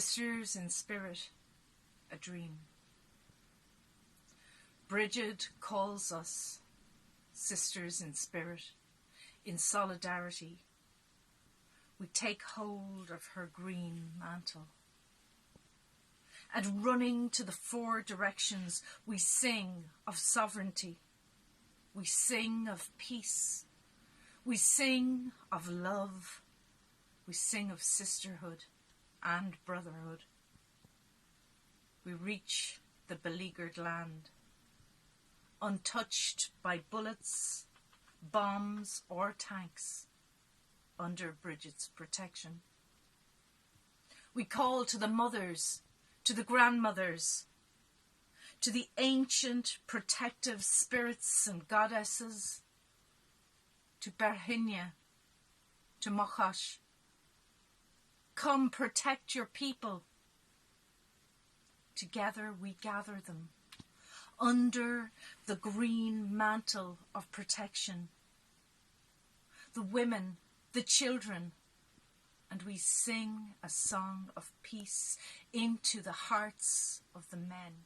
sisters in spirit, a dream. Bridget calls us sisters in spirit, in solidarity. We take hold of her green mantle. And running to the four directions, we sing of sovereignty. We sing of peace. We sing of love. We sing of sisterhood and brotherhood. We reach the beleaguered land, untouched by bullets, bombs or tanks, under Bridget's protection. We call to the mothers, to the grandmothers, to the ancient protective spirits and goddesses, to Berhinia, to Mochash. Come protect your people. Together we gather them under the green mantle of protection. The women, the children, and we sing a song of peace into the hearts of the men.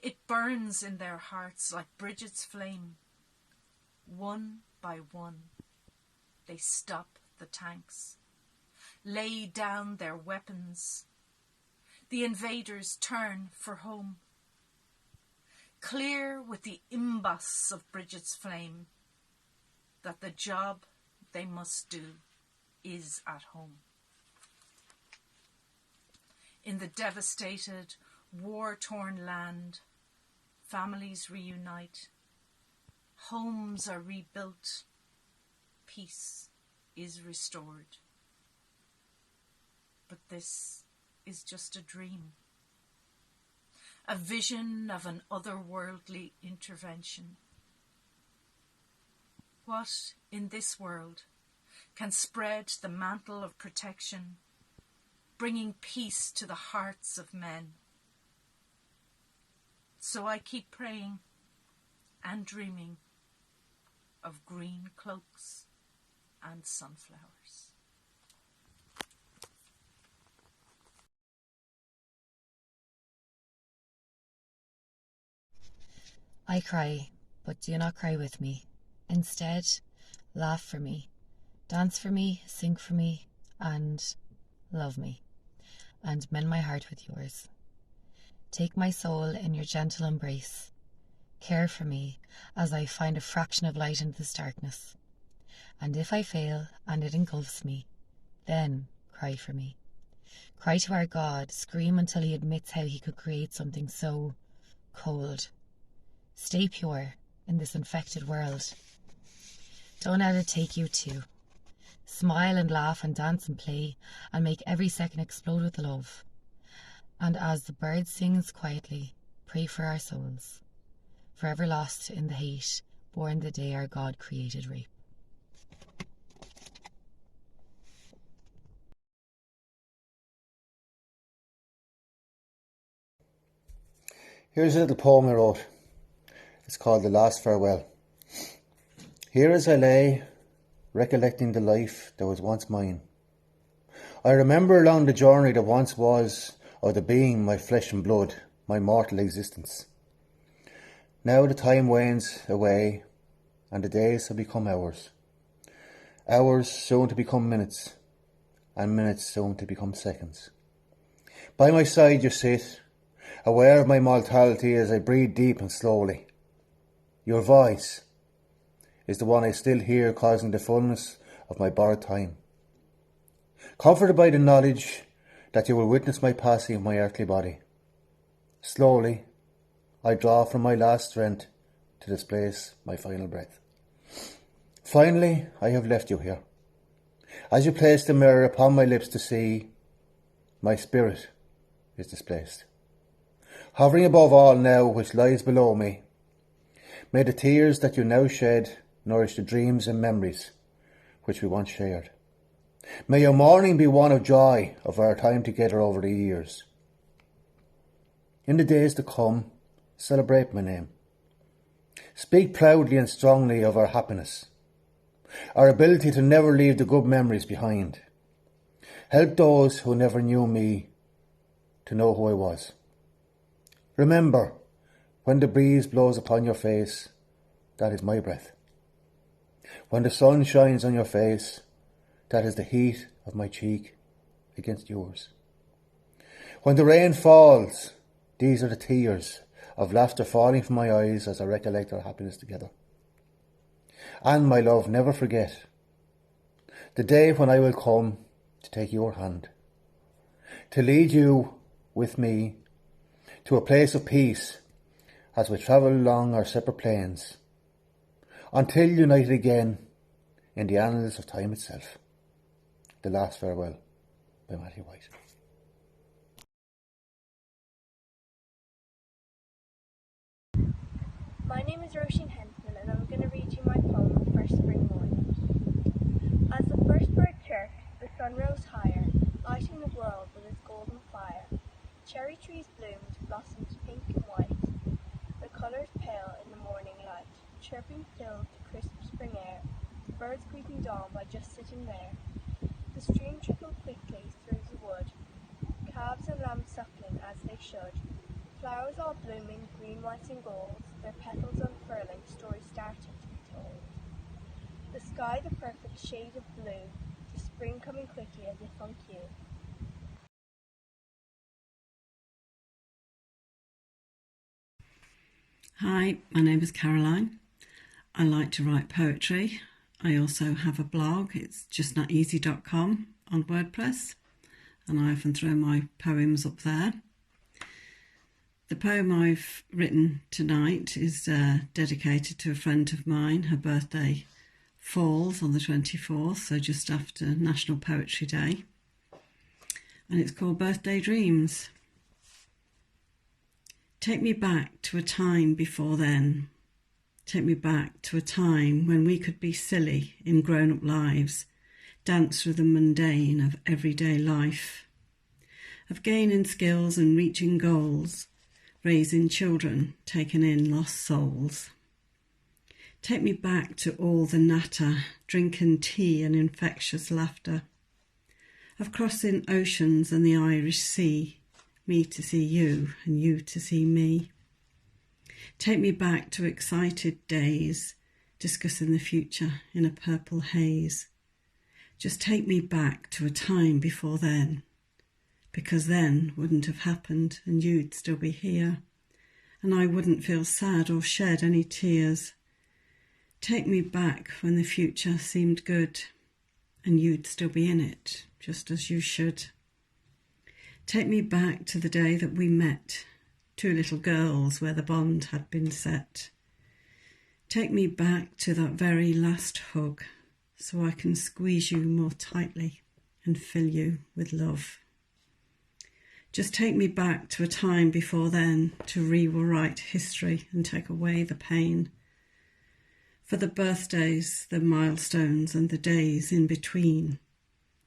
It burns in their hearts like Bridget's flame. One by one, they stop the tanks, lay down their weapons. The invaders turn for home. Clear with the imbus of Bridget's flame that the job they must do is at home. In the devastated, war-torn land, families reunite, homes are rebuilt, peace is restored. But this is just a dream, a vision of an otherworldly intervention. What in this world can spread the mantle of protection, bringing peace to the hearts of men? So I keep praying and dreaming of green cloaks and sunflowers. I cry, but do not cry with me. Instead, laugh for me, dance for me, sing for me, and love me, and mend my heart with yours. Take my soul in your gentle embrace. Care for me as I find a fraction of light in this darkness. And if I fail and it engulfs me, then cry for me. Cry to our God, scream until he admits how he could create something so cold. Stay pure in this infected world. Don't let it take you too. Smile and laugh and dance and play and make every second explode with love. And as the bird sings quietly, pray for our souls, forever lost in the hate, born the day our God created rape. Here's a little poem I wrote. It's called The Last Farewell. Here as I lay, recollecting the life that was once mine, I remember along the journey that once was, of the being my flesh and blood, my mortal existence. Now the time wanes away, and the days have become hours. Hours soon to become minutes, and minutes soon to become seconds. By my side you sit, aware of my mortality as I breathe deep and slowly. Your voice is the one I still hear, causing the fullness of my borrowed time. Comforted by the knowledge that you will witness my passing of my earthly body. Slowly, I draw from my last strength to displace my final breath. Finally, I have left you here. As you place the mirror upon my lips to see, my spirit is displaced. Hovering above all now which lies below me, may the tears that you now shed nourish the dreams and memories which we once shared. May your mourning be one of joy of our time together over the years. In the days to come, celebrate my name. Speak proudly and strongly of our happiness, our ability to never leave the good memories behind, Help those who never knew me to know who I was. Remember, when the breeze blows upon your face, that is my breath. When the sun shines on your face, that is the heat of my cheek against yours. When the rain falls, these are the tears of laughter falling from my eyes as I recollect our happiness together. And, my love, never forget the day when I will come to take your hand, to lead you with me to a place of peace as we travel along our separate planes, until united again in the annals of time itself. The Last Farewell by Mattie White. My name is Roisin Hensman, and I'm going to read you my poem, First Spring Morning. As the first bird chirped, the sun rose higher, lighting the world with its golden fire. Cherry trees bloomed, blossoms pink and white, the colours pale in the morning light. Chirping filled the crisp spring air, the birds greeting dawn by just sitting there. The stream trickled quickly through the wood, calves and lambs suckling as they should. Flowers all blooming, green, white and gold, their petals unfurling, stories started to be told. The sky the perfect shade of blue, the spring coming quickly as if on cue. Hi, my name is Caroline. I like to write poetry. I also have a blog. It's justnoteasy.com on WordPress, and I often throw my poems up there. The poem I've written tonight is dedicated to a friend of mine. Her birthday falls on the 24th, so just after National Poetry Day. And it's called Birthday Dreams. Take me back to a time before then. Take me back to a time when we could be silly in grown-up lives, dance through the mundane of everyday life, of gaining skills and reaching goals, raising children, taking in lost souls. Take me back to all the natter, drinking tea and infectious laughter, of crossing oceans and the Irish Sea, me to see you and you to see me. Take me back to excited days, discussing the future in a purple haze. Just take me back to a time before then, because then wouldn't have happened and you'd still be here, and I wouldn't feel sad or shed any tears. Take me back when the future seemed good, and you'd still be in it, just as you should. Take me back to the day that we met, two little girls where the bond had been set. Take me back to that very last hug, so I can squeeze you more tightly and fill you with love. Just take me back to a time before then to rewrite history and take away the pain. For the birthdays, the milestones and the days in between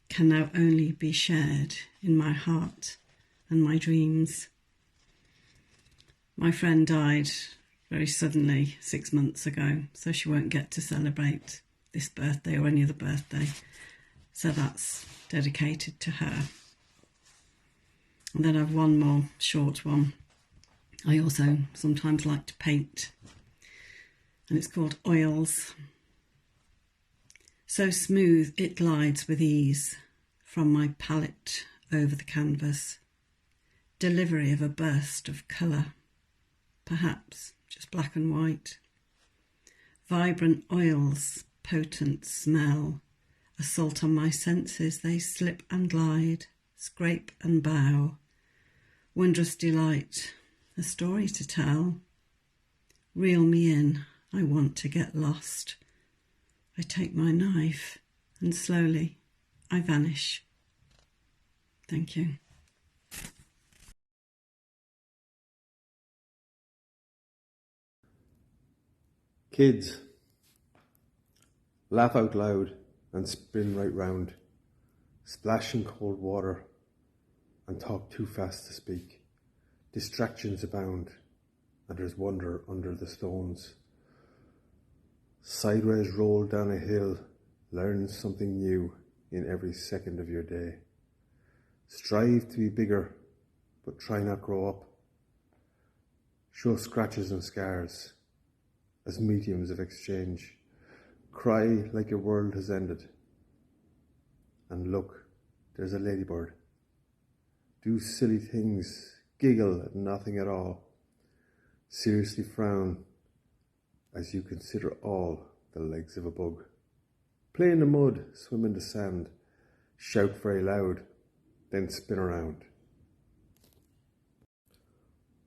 can now only be shared in my heart and my dreams. My friend died very suddenly 6 months ago, so she won't get to celebrate this birthday or any other birthday. So that's dedicated to her. And then I have one more short one. I also sometimes like to paint, and it's called Oils. So smooth it glides with ease from my palette over the canvas. Delivery of a burst of colour, perhaps just black and white. Vibrant oils, potent smell, assault on my senses, they slip and glide, scrape and bow. Wondrous delight, a story to tell. Reel me in, I want to get lost. I take my knife and slowly I vanish. Thank you. Kids, laugh out loud and spin right round, splash in cold water and talk too fast to speak. Distractions abound, and there's wonder under the stones. Sideways roll down a hill, learn something new in every second of your day. Strive to be bigger, but try not grow up. Show scratches and scars as mediums of exchange. Cry like your world has ended. And look, there's a ladybird. Do silly things, giggle at nothing at all. Seriously frown as you consider all the legs of a bug. Play in the mud, swim in the sand, shout very loud, then spin around.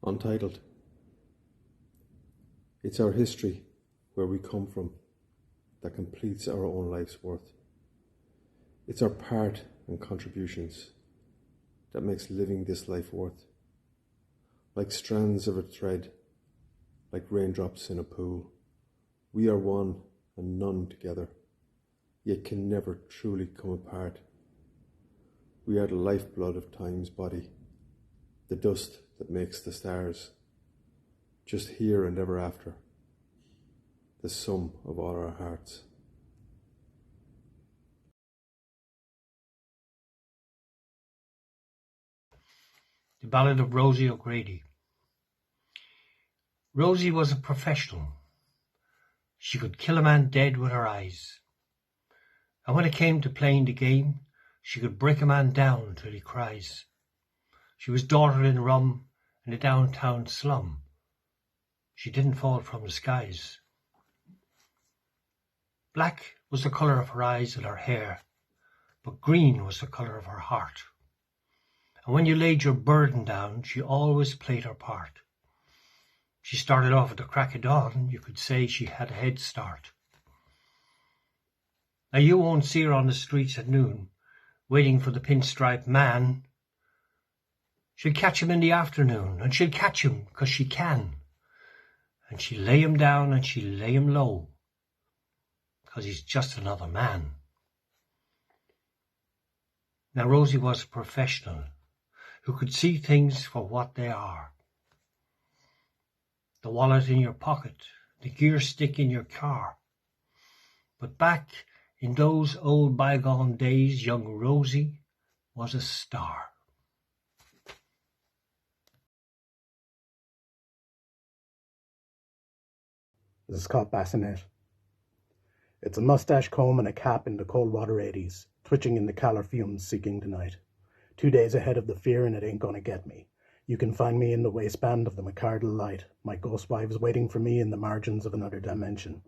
Untitled. It's our history, where we come from, that completes our own life's worth. It's our part and contributions that makes living this life worth. Like strands of a thread, like raindrops in a pool, we are one and none together, yet can never truly come apart. We are the lifeblood of time's body, the dust that makes the stars, just here and ever after, the sum of all our hearts. The Ballad of Rosie O'Grady. Rosie was a professional. She could kill a man dead with her eyes. And when it came to playing the game, she could break a man down till he cries. She was daughter in rum in a downtown slum. She didn't fall from the skies. Black was the colour of her eyes and her hair, but green was the colour of her heart. And when you laid your burden down, she always played her part. She started off at the crack of dawn. You could say she had a head start. Now you won't see her on the streets at noon, waiting for the pinstripe man. She'll catch him in the afternoon, and she'll catch him 'cause she can. And she'll lay him down and she'll lay him low, 'cause he's just another man. Now Rosie was a professional who could see things for what they are. The wallet in your pocket, the gear stick in your car. But back in those old bygone days, young Rosie was a star. This is called Bassinet. It's a mustache comb and a cap in the cold water 80s, twitching in the calor fumes seeking tonight. 2 days ahead of the fear and it ain't gonna get me. You can find me in the waistband of the McCardle light, my ghost wives waiting for me in the margins of another dimension.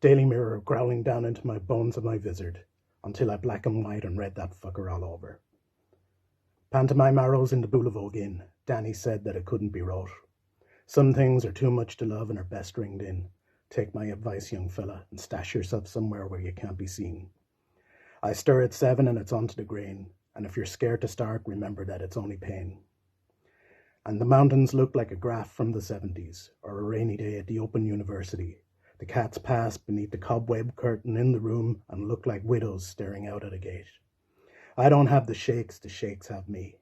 Daily Mirror growling down into my bones of my vizard, until I black and white and read that fucker all over. Pantomime arrows in the Boulevard Inn. Danny said that it couldn't be wrote. Some things are too much to love and are best ringed in. Take my advice, young fella, and stash yourself somewhere where you can't be seen. I stir at 7 and it's on to the grain, and if you're scared to start, remember that it's only pain. And the mountains look like a graph from the 70s, or a rainy day at the Open University. The cats pass beneath the cobweb curtain in the room and look like widows staring out at a gate. I don't have the shakes have me.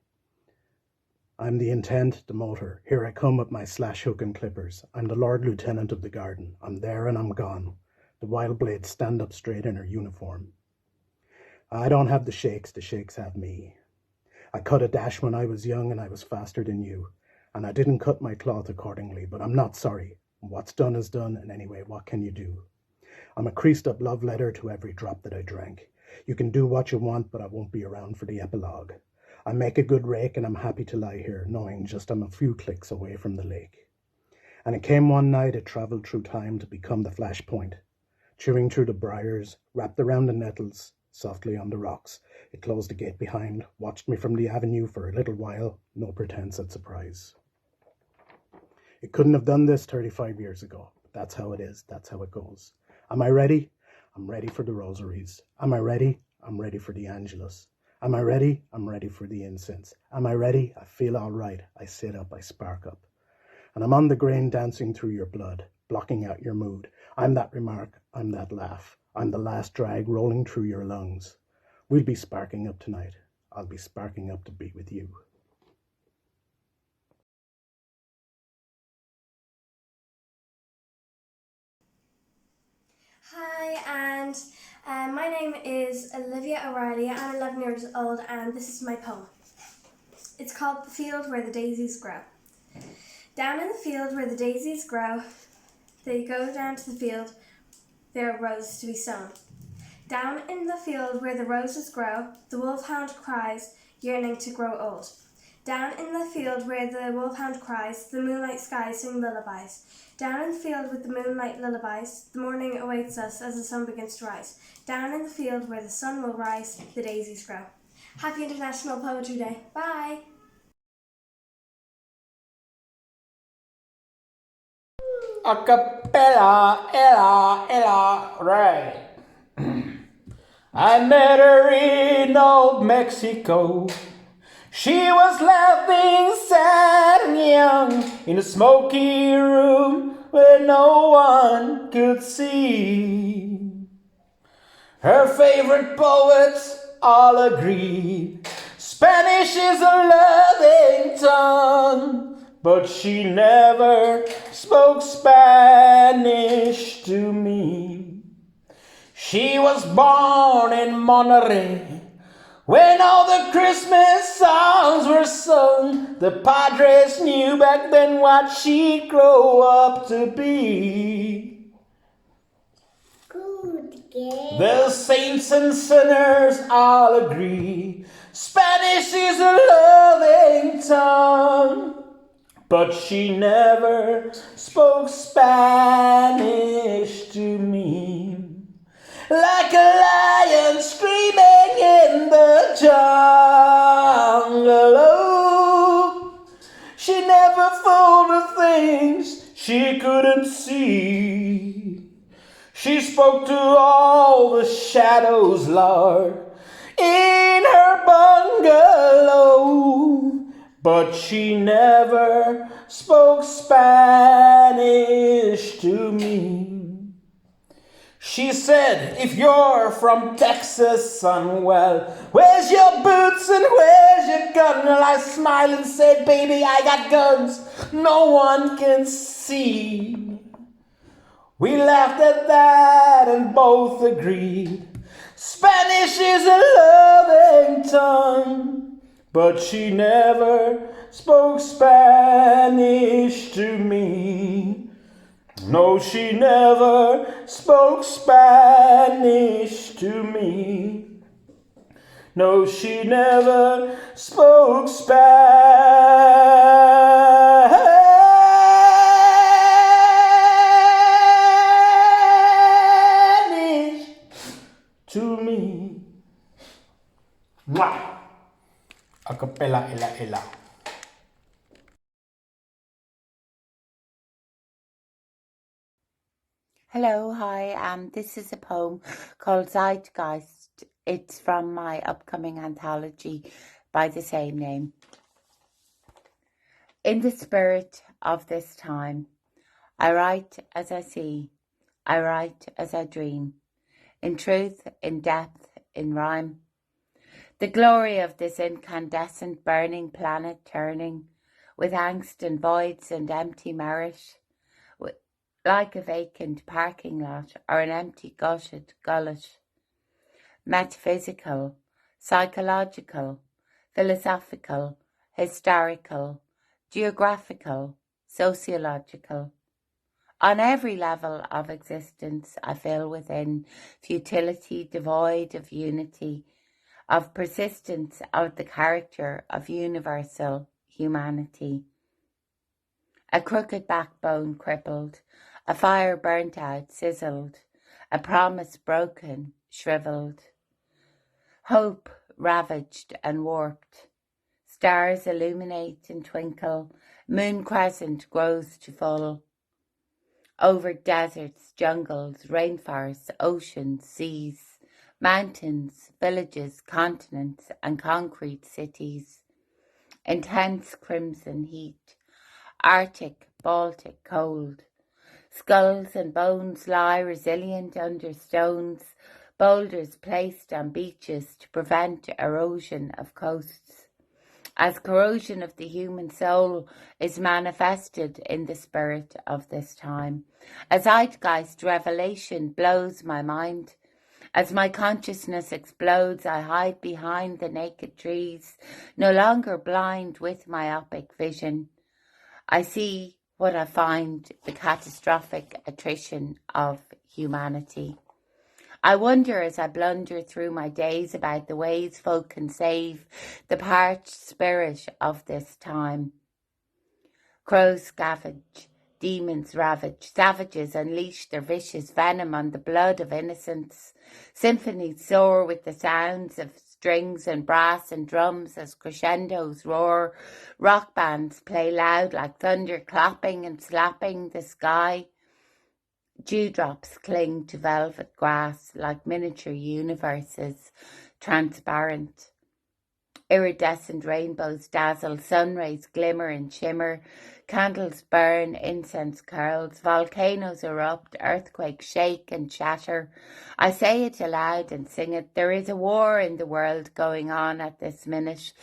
I'm the intent, the motor. Here I come with my slash hook and clippers. I'm the Lord Lieutenant of the garden. I'm there and I'm gone. The wild blades stand up straight in her uniform. I don't have the shakes have me. I cut a dash when I was young and I was faster than you. And I didn't cut my cloth accordingly, but I'm not sorry. What's done is done, and anyway, what can you do? I'm a creased up love letter to every drop that I drank. You can do what you want, but I won't be around for the epilogue. I make a good rake and I'm happy to lie here, knowing just I'm a few clicks away from the lake. And it came one night, it travelled through time to become the flashpoint. Chewing through the briars, wrapped around the nettles, softly on the rocks. It closed the gate behind, watched me from the avenue for a little while, no pretense at surprise. It couldn't have done this 35 years ago. That's how it is, that's how it goes. Am I ready? I'm ready for the rosaries. Am I ready? I'm ready for the Angelus. Am I ready? I'm ready for the incense. Am I ready? I feel all right. I sit up, I spark up. And I'm on the grain dancing through your blood, blocking out your mood. I'm that remark, I'm that laugh. I'm the last drag rolling through your lungs. We'll be sparking up tonight. I'll be sparking up to be with you. Hi, and my name is Olivia O Reilly. I'm 11 years old, and this is my poem. It's called The Field Where the Daisies Grow. Down in the field where the daisies grow, they go down to the field, there are roses to be sown. Down in the field where the roses grow, the wolfhound cries, yearning to grow old. Down in the field where the wolfhound cries, the moonlight skies sing lullabies. Down in the field with the moonlight lullabies, the morning awaits us as the sun begins to rise. Down in the field where the sun will rise, the daisies grow. Happy International Poetry Day. Bye! A cappella, ella, right. I met her in old Mexico. She was laughing sad and young in a smoky room where no one could see. Her favorite poets all agreed Spanish is a loving tongue, but she never spoke Spanish to me. She was born in Monterrey when all the Christmas songs were sung. The Padres knew back then what she'd grow up to be. Good game. The saints and sinners all agree Spanish is a loving tongue, but she never spoke Spanish to me. Like a lion screaming in the jungle, oh, she never fooled the things she couldn't see. She spoke to all the shadows, Lord, in her bungalow, but she never spoke Spanish to me. She said, if you're from Texas, son, well, where's your boots and where's your gun? Well, I smiled and said, baby, I got guns no one can see. We laughed at that and both agreed Spanish is a loving tongue, but she never spoke Spanish to me. No, she never spoke Spanish to me. No, she never spoke Spanish to me. Mwah! A cappella, ella. Hello, hi. This is a poem called Zeitgeist. It's from my upcoming anthology by the same name. In the spirit of this time, I write as I see, I write as I dream, in truth, in depth, in rhyme. The glory of this incandescent burning planet turning, with angst and voids and empty merit, like a vacant parking lot or an empty gutted gullet. Metaphysical, psychological, philosophical, historical, geographical, sociological. On every level of existence I feel within futility devoid of unity, of persistence of the character of universal humanity. A crooked backbone crippled, a fire burnt out, sizzled, a promise broken, shriveled. Hope ravaged and warped. Stars illuminate and twinkle, moon crescent grows to full. Over deserts, jungles, rainforests, oceans, seas, mountains, villages, continents, and concrete cities. Intense crimson heat, Arctic, Baltic cold. Skulls and bones lie resilient under stones, boulders placed on beaches to prevent erosion of coasts. As corrosion of the human soul is manifested in the spirit of this time, a zeitgeist revelation blows my mind, As my consciousness explodes, I hide behind the naked trees, no longer blind with myopic vision. I see what I find, the catastrophic attrition of humanity. I wonder as I blunder through my days about the ways folk can save the parched spirit of this time. Crows scavenge, demons ravage, savages unleash their vicious venom on the blood of innocents. Symphonies soar with the sounds of strings and brass and drums as crescendos roar. Rock bands play loud like thunder, clapping and slapping the sky. Dewdrops cling to velvet grass like miniature universes, transparent. Iridescent rainbows dazzle, sun rays glimmer and shimmer, candles burn, incense curls, volcanoes erupt, earthquakes shake and shatter. I say it aloud and sing it. There is a war in the world going on at this minute.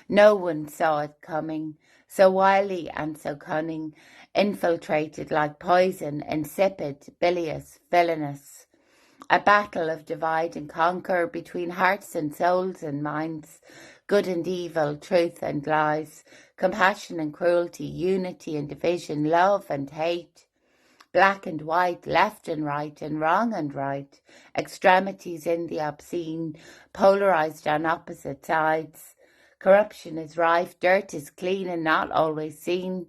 No one saw it coming, so wily and so cunning, infiltrated like poison, insipid, bilious, villainous. A battle of divide and conquer between hearts and souls and minds, good and evil, truth and lies, compassion and cruelty, unity and division, love and hate, black and white, left and wrong and right, extremities in the obscene, polarized on opposite sides. Corruption is rife, dirt is clean and not always seen.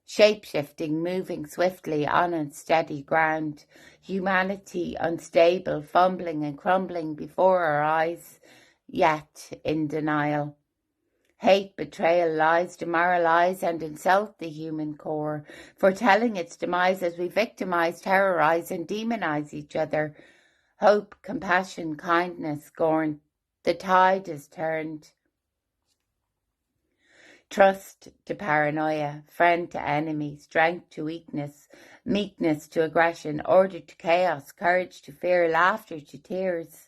Shape-shifting, moving swiftly on unsteady ground, humanity unstable, fumbling and crumbling before our eyes, yet in denial. Hate, betrayal, lies, demoralize and insult the human core, foretelling its demise as we victimize, terrorize and demonize each other. Hope, compassion, kindness, scorn. The tide is turned. Trust to paranoia, friend to enemy, strength to weakness, meekness to aggression, order to chaos, courage to fear, laughter to tears.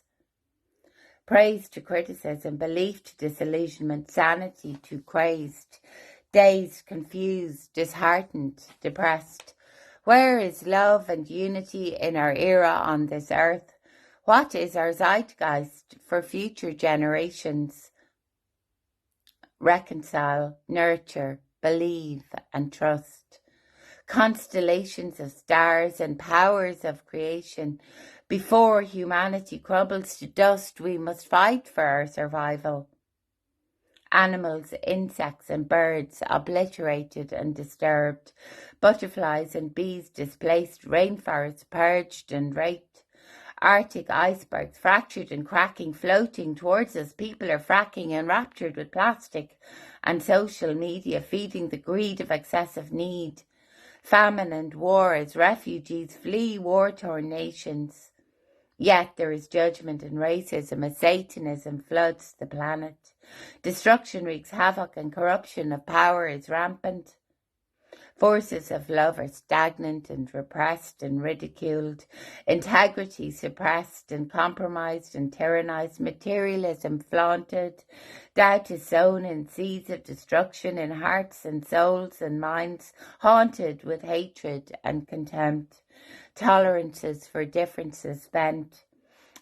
Praise to criticism, belief to disillusionment, sanity to crazed, dazed, confused, disheartened, depressed. Where is love and unity in our era on this earth? What is our zeitgeist for future generations? Reconcile, nurture, believe and trust. Constellations of stars and powers of creation. Before humanity crumbles to dust, we must fight for our survival. Animals, insects and birds obliterated and disturbed. Butterflies and bees displaced, rainforests purged and raped. Arctic icebergs fractured and cracking, floating towards us. People are fracking, enraptured with plastic and social media, feeding the greed of excessive need. Famine and war as refugees flee war-torn nations. Yet there is judgment and racism as Satanism floods the planet. Destruction wreaks havoc and corruption of power is rampant. Forces of love are stagnant and repressed and ridiculed. Integrity suppressed and compromised and tyrannized. Materialism flaunted. Doubt is sown in seeds of destruction in hearts and souls and minds haunted with hatred and contempt. Tolerances for differences spent.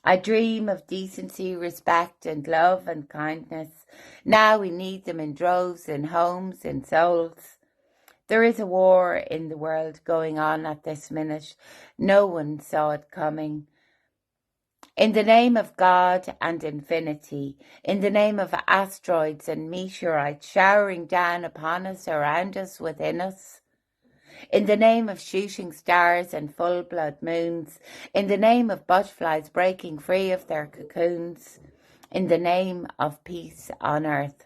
I dream of decency, respect and love and kindness. Now we need them in droves, in homes, in souls. There is a war in the world going on at this minute. No one saw it coming. In the name of God and infinity, in the name of asteroids and meteorites showering down upon us, around us, within us, in the name of shooting stars and full-blood moons, in the name of butterflies breaking free of their cocoons, in the name of peace on earth.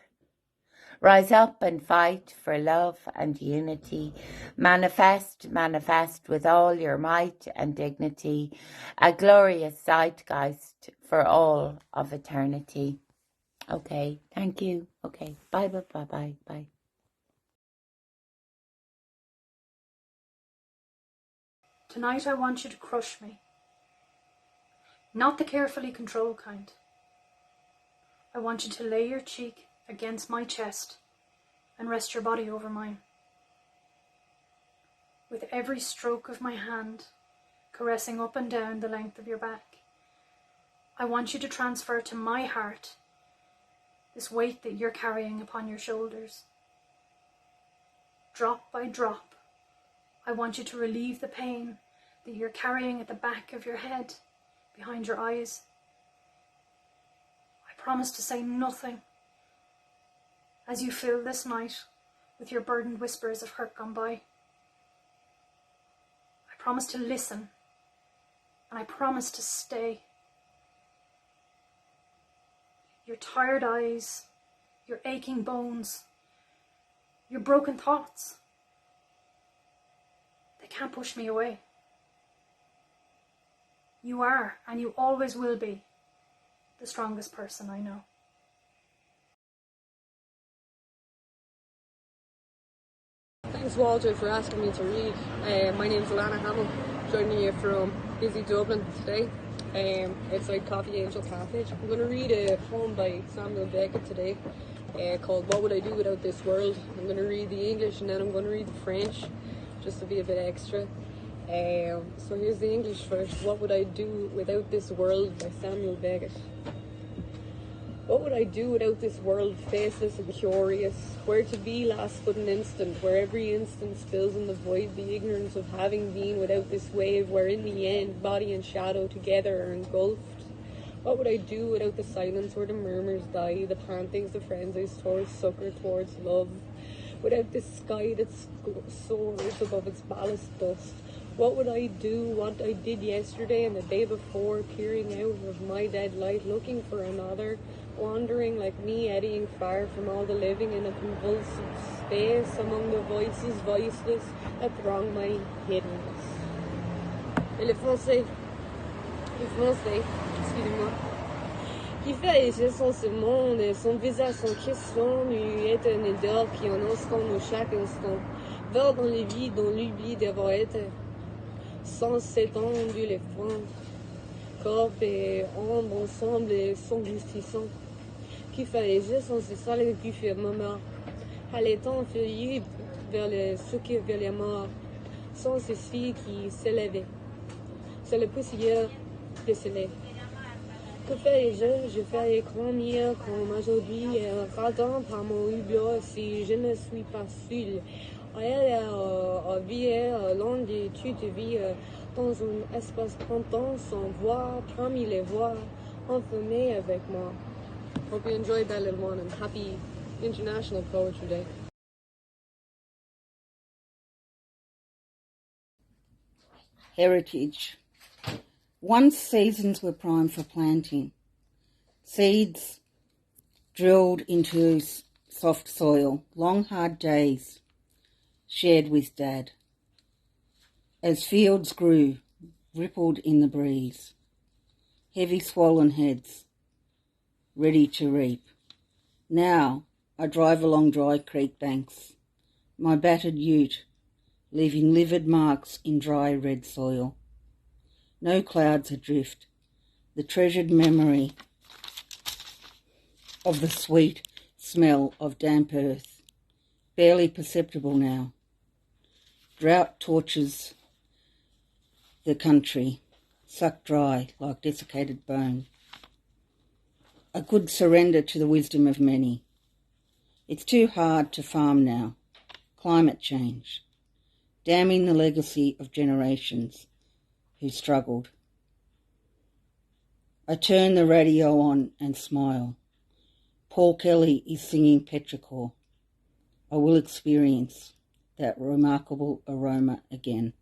Rise up and fight for love and unity. Manifest, manifest with all your might and dignity, a glorious zeitgeist for all of eternity. Okay, thank you. Okay, bye, bye, bye, bye, bye. Tonight I want you to crush me. Not the carefully controlled kind. I want you to lay your cheek against my chest and rest your body over mine. With every stroke of my hand caressing up and down the length of your back, I want you to transfer to my heart this weight that you're carrying upon your shoulders. Drop by drop, I want you to relieve the pain that you're carrying at the back of your head, behind your eyes. I promise to say nothing as you fill this night with your burdened whispers of hurt gone by. I promise to listen, and I promise to stay. Your tired eyes, your aching bones, your broken thoughts, they can't push me away. You are, and you always will be, the strongest person I know. Thanks, Walter, for asking me to read. My name's Alanna Hammel, joining you from busy Dublin today. Outside Coffee Angel Cafe. I'm going to read a poem by Samuel Beckett today called What Would I Do Without This World? I'm going to read the English and then I'm going to read the French, just to be a bit extra. So here's the English first. What Would I Do Without This World by Samuel Beckett. What would I do without this world, faceless and curious, where to be lasts but an instant, where every instant spills in the void the ignorance of having been without this wave, where in the end body and shadow together are engulfed? What would I do without the silence where the murmurs die, the pantings, the frenzies towards succour, towards love? Without this sky that soars above its ballast dust? What would I do, what I did yesterday and the day before, peering out of my dead light, looking for another, wandering like me, eddying far from all the living in a convulsive space among the voices voiceless that throng my hiddenness. Et le français, excusez-moi, qui fait sans ce monde, son visage sans question, lui éternel d'or qui en instant nous chaque instant, va dans les vies dont l'oubli d'avoir été, sans s'étendre les fronts, corps et ombre ensemble et s'engloutissant, qui fait sans cessar du firmament, allaitant feuillu vers le soukir vers les morts, sans ceci qui s'élevait. C'est le poussière décelé. Que fais-je? Je fais écran mieux comme aujourd'hui, ratant par mon hublot si je ne suis pas seul. Elle vit long de toute vie dans un espace printemps sans voix, parmi les voix, enfermées avec moi. Hope you enjoyed that little one and happy International Poetry Day. Heritage. Once seasons were prime for planting. Seeds drilled into soft soil, long hard days shared with Dad. As fields grew, rippled in the breeze, heavy swollen heads, ready to reap. Now I drive along dry creek banks, my battered ute leaving livid marks in dry red soil. No clouds adrift, the treasured memory of the sweet smell of damp earth, barely perceptible now. Drought tortures the country, sucked dry like desiccated bone. A good surrender to the wisdom of many. It's too hard to farm now. Climate change, damning the legacy of generations who struggled. I turn the radio on and smile. Paul Kelly is singing Petrichor. I will experience that remarkable aroma again.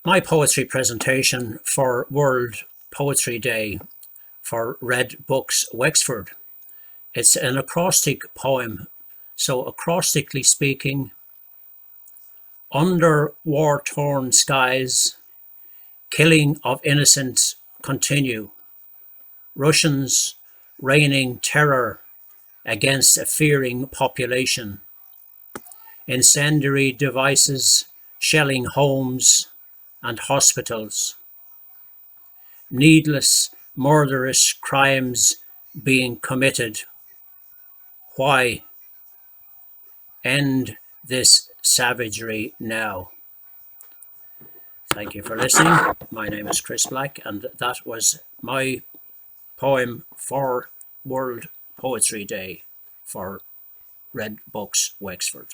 My poetry presentation for World Poetry Day for Red Books Wexford. It's an acrostic poem, so acrostically speaking, under war-torn skies, killing of innocents continue. Russians raining terror against a fearing population. Incendiary devices shelling homes and hospitals. Needless, murderous crimes being committed. Why? End this savagery now. Thank you for listening. My name is Chris Black, and that was my poem for World Poetry Day for Red Books Wexford.